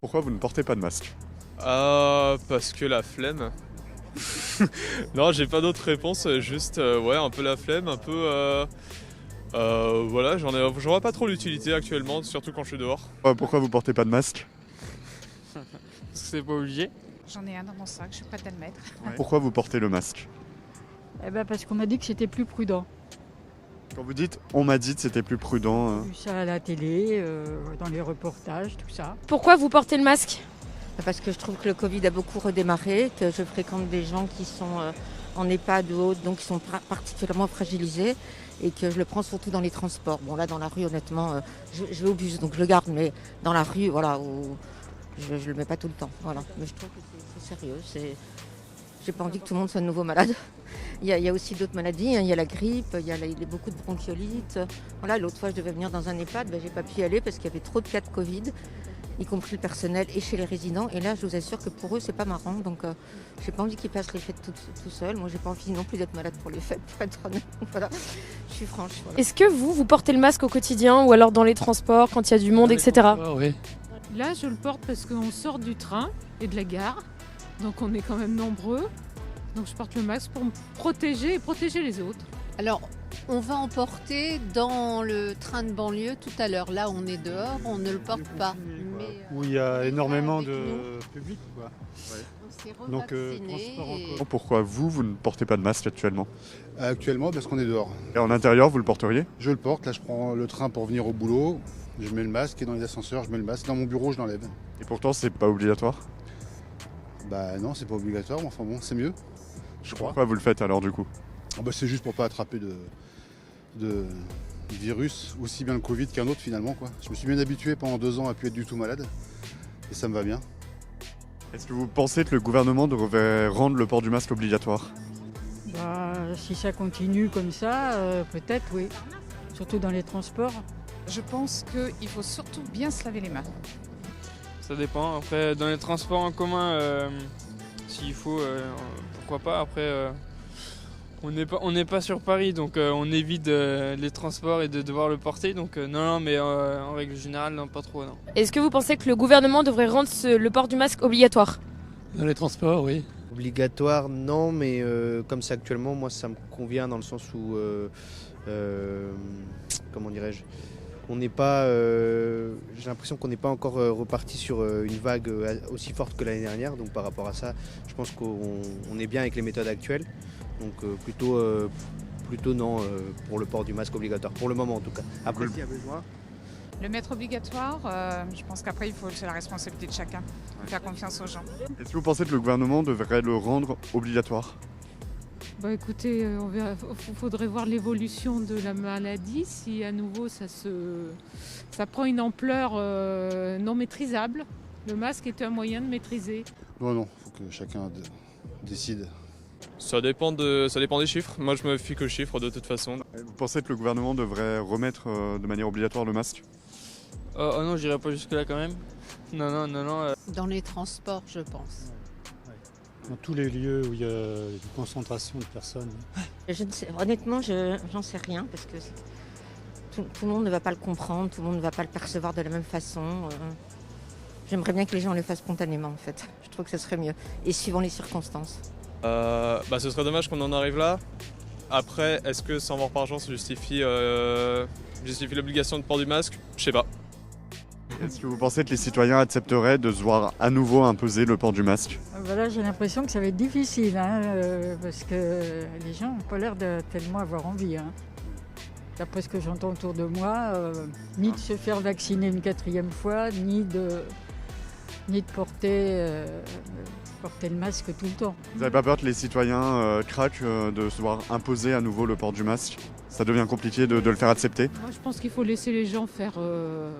Pourquoi vous ne portez pas de masque? Parce que la flemme. Non, j'ai pas d'autre réponse, juste ouais, un peu la flemme, un peu voilà, j'en vois pas trop l'utilité actuellement, surtout quand je suis dehors. Pourquoi vous portez pas de masque? Parce que c'est pas obligé. J'en ai un dans mon sac, je suis prête à le mettre. Pourquoi vous portez le masque? Eh ben parce qu'on m'a dit que c'était plus prudent. Quand vous dites on m'a dit que c'était plus prudent, J'ai vu ça à la télé, dans les reportages, tout ça. Pourquoi vous portez le masque? Parce que je trouve que le Covid a beaucoup redémarré, que je fréquente des gens qui sont en EHPAD ou autres, donc qui sont particulièrement fragilisés, et que je le prends surtout dans les transports. Bon là dans la rue honnêtement, je vais au bus donc je le garde, mais dans la rue voilà, je le mets pas tout le temps. Voilà. Mais je trouve que c'est sérieux, j'ai pas envie que tout le monde soit de nouveau malade. Il y a aussi d'autres maladies, hein. Il y a la grippe, il y a beaucoup de bronchiolite. Voilà, l'autre fois je devais venir dans un EHPAD, j'ai pas pu y aller parce qu'il y avait trop de cas de Covid, y compris le personnel et chez les résidents. Et là, je vous assure que pour eux, c'est pas marrant. Donc, j'ai pas envie qu'ils passent les fêtes tout seuls. Moi, j'ai pas envie non plus d'être malade pour les fêtes, pour être honnête. Voilà, je suis franche. Voilà. Est-ce que vous portez le masque au quotidien ou alors dans les transports, quand il y a du monde, etc. Oui. Là, je le porte parce qu'on sort du train et de la gare. Donc, on est quand même nombreux. Donc, je porte le masque pour me protéger et protéger les autres. Alors, on va en porter dans le train de banlieue tout à l'heure. Là, on est dehors, on ne le porte pas. Mais, où il y a énormément de public, quoi. on s'est Donc, revacciné transport en et- commun. pourquoi vous ne portez pas de masque actuellement? Actuellement, parce qu'on est dehors. Et en intérieur, vous le porteriez? Je le porte, là je prends le train pour venir au boulot, je mets le masque et dans les ascenseurs je mets le masque. Dans mon bureau je l'enlève. Et pourtant, c'est pas obligatoire? Bah non, c'est pas obligatoire, mais enfin bon, c'est mieux. Je crois. Pourquoi vous le faites alors du coup? C'est juste pour pas attraper de virus, aussi bien le Covid qu'un autre finalement, quoi. Je me suis bien habitué pendant 2 ans à plus être du tout malade et ça me va bien. Est-ce que vous pensez que le gouvernement devrait rendre le port du masque obligatoire? Bah, si ça continue comme ça, peut-être oui. Surtout dans les transports. Je pense qu'il faut surtout bien se laver les mains. Ça dépend. Après, dans les transports en commun, s'il faut, pourquoi pas. Après, on n'est pas sur Paris, donc on évite les transports et de devoir le porter. Donc non, mais en règle générale, non, pas trop, non. Est-ce que vous pensez que le gouvernement devrait rendre le port du masque obligatoire? Dans les transports, oui. Obligatoire, non, mais comme c'est actuellement, moi ça me convient dans le sens où, comment dirais-je, on n'est pas, j'ai l'impression qu'on n'est pas encore reparti sur une vague aussi forte que l'année dernière, donc par rapport à ça, je pense qu'on est bien avec les méthodes actuelles, donc plutôt non pour le port du masque obligatoire, pour le moment en tout cas. Après, s'il y a besoin. Le mettre obligatoire, je pense qu'après, c'est la responsabilité de chacun. Faire confiance aux gens. Est-ce que vous pensez que le gouvernement devrait le rendre obligatoire? Bah écoutez, faudrait voir l'évolution de la maladie, si à nouveau ça prend une ampleur non maîtrisable. Le masque est un moyen de maîtriser. Non, faut que chacun décide. Ça dépend des chiffres. Moi, je me fie qu'aux chiffres de toute façon. Vous pensez que le gouvernement devrait remettre de manière obligatoire le masque? Oh non, j'irai pas jusque-là quand même. Non. Dans les transports, je pense. Dans tous les lieux où il y a une concentration de personnes. Je ne sais, honnêtement, j'en sais rien parce que tout le monde ne va pas le comprendre, tout le monde ne va pas le percevoir de la même façon. J'aimerais bien que les gens le fassent spontanément en fait. Je trouve que ce serait mieux. Et suivant les circonstances. Ce serait dommage qu'on en arrive là. Après, est-ce que 100 morts par jour ça justifie l'obligation de port du masque? Je sais pas. Est-ce que vous pensez que les citoyens accepteraient de se voir à nouveau imposer le port du masque? Voilà, j'ai l'impression que ça va être difficile, hein, parce que les gens n'ont pas l'air de tellement avoir envie. Hein. D'après ce que j'entends autour de moi, ni de se faire vacciner une 4e fois, ni de porter le masque tout le temps. Vous n'avez pas peur que les citoyens craquent de se voir imposer à nouveau le port du masque? Ça devient compliqué de le faire accepter? Moi, je pense qu'il faut laisser les gens faire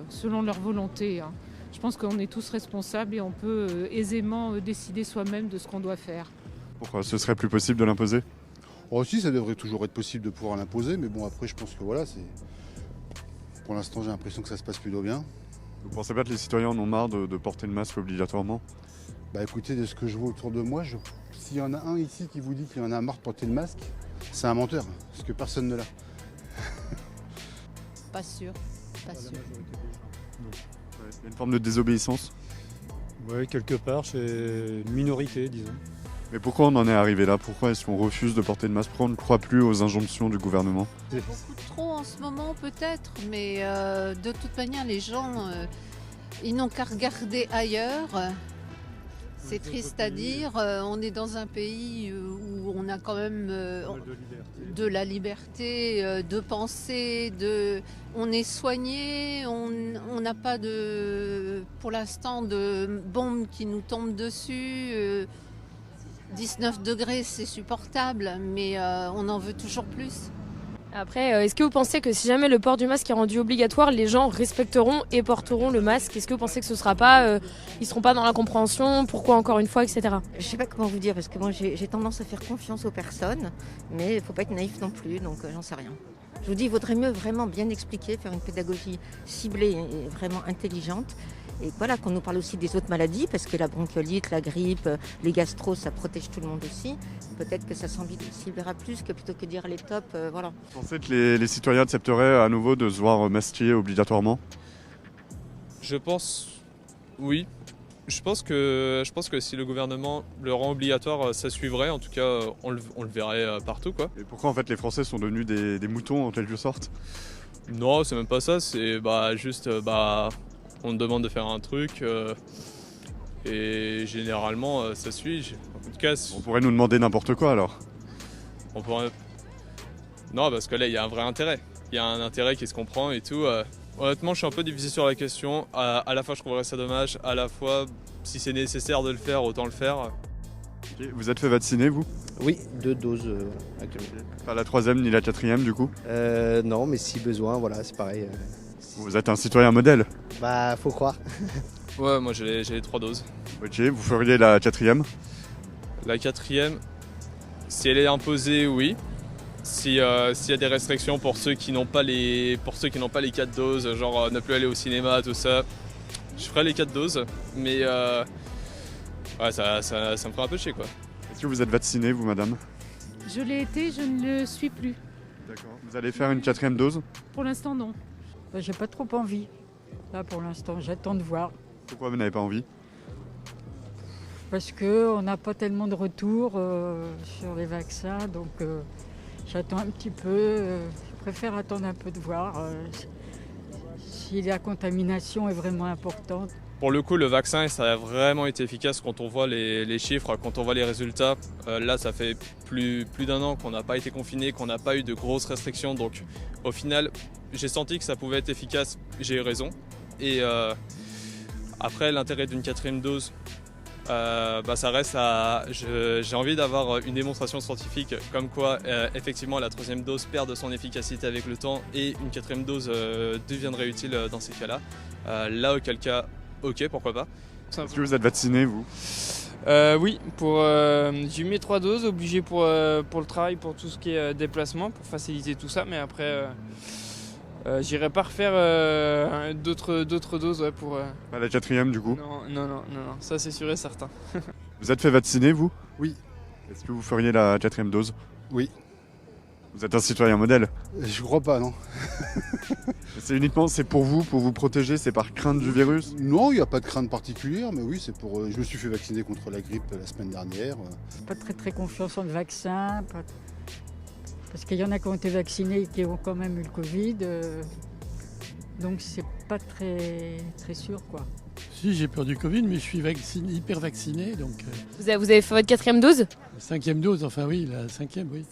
selon leur volonté. Hein. Je pense qu'on est tous responsables et on peut aisément décider soi-même de ce qu'on doit faire. Pourquoi ce serait plus possible de l'imposer? Si, ça devrait toujours être possible de pouvoir l'imposer, mais bon après je pense que voilà, pour l'instant j'ai l'impression que ça se passe plutôt bien. Vous pensez pas que les citoyens en ont marre de porter le masque obligatoirement? Bah écoutez, de ce que je vois autour de moi, s'il y en a un ici qui vous dit qu'il en a marre de porter le masque, c'est un menteur, parce que personne ne l'a. Pas sûr. Il y a une forme de désobéissance? Oui, quelque part, c'est une minorité, disons. Mais pourquoi on en est arrivé là? Pourquoi est-ce qu'on refuse de porter de masque? Pourquoi on ne croit plus aux injonctions du gouvernement? Beaucoup trop en ce moment peut-être, mais de toute manière les gens, ils n'ont qu'à regarder ailleurs. C'est triste à dire, on est dans un pays où on a quand même de la liberté de penser, on est soigné, on n'a pas pour l'instant de bombes qui nous tombent dessus. 19 degrés, c'est supportable, mais on en veut toujours plus. Après, est-ce que vous pensez que si jamais le port du masque est rendu obligatoire, les gens respecteront et porteront le masque? Est-ce que vous pensez que ce sera pas, ils seront pas dans l'incompréhension, pourquoi encore une fois, etc. Je sais pas comment vous dire, parce que moi j'ai tendance à faire confiance aux personnes, mais il faut pas être naïf non plus, donc j'en sais rien. Je vous dis, il vaudrait mieux vraiment bien expliquer, faire une pédagogie ciblée et vraiment intelligente. Et voilà, qu'on nous parle aussi des autres maladies, parce que la bronchiolite, la grippe, les gastros, ça protège tout le monde aussi. Peut-être que ça ciblera plus que plutôt que dire les tops, voilà. Vous pensez que les citoyens accepteraient à nouveau de se voir masquer obligatoirement? Je pense oui. Je pense que si le gouvernement le rend obligatoire, ça suivrait. En tout cas, on le verrait partout, quoi. Et pourquoi en fait les Français sont devenus des moutons en quelque sorte? Non, c'est même pas ça. C'est juste on te demande de faire un truc et généralement ça suit. En tout cas, On pourrait nous demander n'importe quoi alors? on pourrait... Non, parce que là il y a un vrai intérêt. Il y a un intérêt qui se comprend et tout. Honnêtement, je suis un peu divisé sur la question. À la fois, je trouverais ça dommage. À la fois, si c'est nécessaire de le faire, autant le faire. Ok. Vous êtes fait vacciner vous? Oui, 2 doses actuellement. Pas la 3e ni la 4e du coup? Non, mais si besoin, voilà, c'est pareil. Vous êtes un citoyen modèle? Bah, faut croire. Ouais, moi j'ai les 3 doses. Ok, vous feriez la 4e? La 4e, si elle est imposée, oui. S'il y a des restrictions pour ceux qui n'ont pas les 4 doses, genre ne plus aller au cinéma, tout ça, je ferai les 4 doses. Mais ouais, ça me ferait un peu chier, quoi. Est-ce que vous êtes vacciné vous madame? Je l'ai été, je ne le suis plus. D'accord. Vous allez faire une 4e dose? Pour l'instant, non. J'ai pas trop envie. Là pour l'instant, j'attends de voir. Pourquoi vous n'avez pas envie? Parce qu'on n'a pas tellement de retours sur les vaccins, donc j'attends un petit peu. Je préfère attendre un peu de voir si la contamination est vraiment importante. Pour le coup, le vaccin, ça a vraiment été efficace quand on voit les chiffres, quand on voit les résultats. Là, ça fait plus d'un an qu'on n'a pas été confiné, qu'on n'a pas eu de grosses restrictions. Donc, au final, j'ai senti que ça pouvait être efficace. J'ai eu raison. Et après, l'intérêt d'une 4e dose, ça reste à... J'ai envie d'avoir une démonstration scientifique comme quoi, effectivement, la 3e dose perd de son efficacité avec le temps et une 4e dose deviendrait utile dans ces cas-là. Là, auquel cas... Ok, pourquoi pas. Est-ce que vous êtes vacciné vous? Oui, j'ai eu mes 3 doses, obligé pour le travail, pour tout ce qui est déplacement, pour faciliter tout ça, mais après j'irai pas refaire d'autres doses pour... Pas la 4e du coup? Non, ça c'est sûr et certain. Vous êtes fait vacciner vous? Oui. Est-ce que vous feriez la 4e dose? Oui. Vous êtes un citoyen modèle? Je crois pas, non. C'est pour vous protéger, c'est par crainte du virus? Non, il n'y a pas de crainte particulière, mais oui, c'est pour. Je me suis fait vacciner contre la grippe la semaine dernière. Pas très confiance en le vaccin, parce qu'il y en a qui ont été vaccinés et qui ont quand même eu le Covid, donc c'est pas très sûr quoi. Si, j'ai peur du Covid, mais je suis hyper vacciné, donc... Vous avez fait votre 4e dose? 5e dose, enfin oui, la 5e, oui.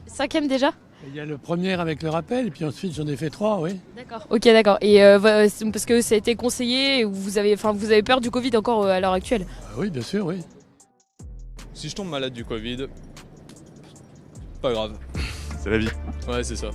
5e déjà? Il y a le premier avec le rappel, et puis ensuite j'en ai fait 3, oui. D'accord. Ok, d'accord. Et parce que ça a été conseillé, vous avez peur du Covid encore à l'heure actuelle? Oui, bien sûr, oui. Si je tombe malade du Covid, pas grave. C'est la vie. Ouais, c'est ça.